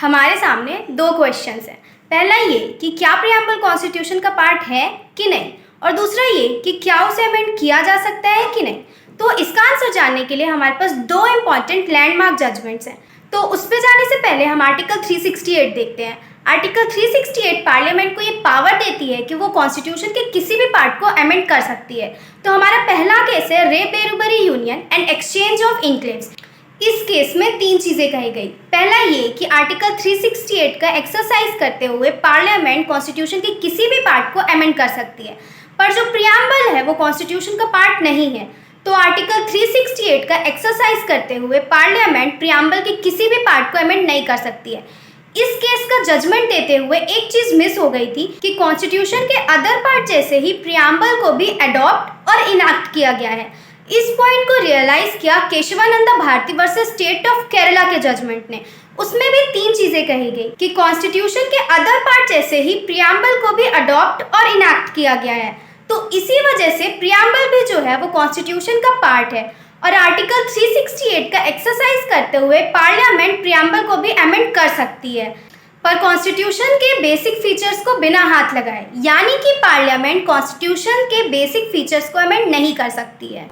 हमारे सामने दो क्वेश्चंस हैं। पहला ये कि क्या प्रियम्बल कॉन्स्टिट्यूशन का पार्ट है कि नहीं, और दूसरा ये कि क्या उसे अमेंड किया जा सकता है कि नहीं। तो इसका आंसर जानने के लिए हमारे पास दो इंपॉर्टेंट लैंडमार्क जजमेंट्स हैं। तो उस पर जाने से पहले हम आर्टिकल 368 देखते हैं। आर्टिकल 368 पार्लियामेंट को ये पावर देती है कि वो कॉन्स्टिट्यूशन के किसी भी पार्ट को अमेंड कर सकती है। तो हमारा पहला केस है re Berubari union and exchange of enclaves. इस केस में तीन चीज़ें कही गई। पहला ये कि आर्टिकल 368 का एक्सरसाइज करते हुए पार्लियामेंट कॉन्स्टिट्यूशन के किसी भी पार्ट को अमेंड कर सकती है, पर जो प्रियम्बल है वो कॉन्स्टिट्यूशन का पार्ट नहीं है। तो आर्टिकल 368 का एक्सरसाइज करते हुए पार्लियामेंट प्रियम्बल के किसी भी पार्ट को अमेंड नहीं कर सकती है। इस केस का जजमेंट देते हुए एक चीज मिस हो गई थी कि कॉन्स्टिट्यूशन के अदर पार्ट जैसे ही प्रियम्बल को भी अडॉप्ट और इनैक्ट किया गया है। इस पॉइंट को रियलाइज किया Kesavananda Bharati versus state of Kerala के जजमेंट ने। उसमें भी तीन चीजें कही गई कि कॉन्स्टिट्यूशन के अदर पार्ट जैसे ही प्रियम्बल को भी अडॉप्ट और इनैक्ट किया गया है। तो इसी वजह से प्रियम्बल भी जो है वो कॉन्स्टिट्यूशन का पार्ट है, और आर्टिकल 368 का एक्सरसाइज करते हुए पार्लियामेंट प्रियम्बल को भी अमेंड कर सकती है, पर कॉन्स्टिट्यूशन के बेसिक फीचर्स को बिना हाथ लगाए, यानी कि पार्लियामेंट कॉन्स्टिट्यूशन के बेसिक फीचर्स को अमेंड नहीं कर सकती है।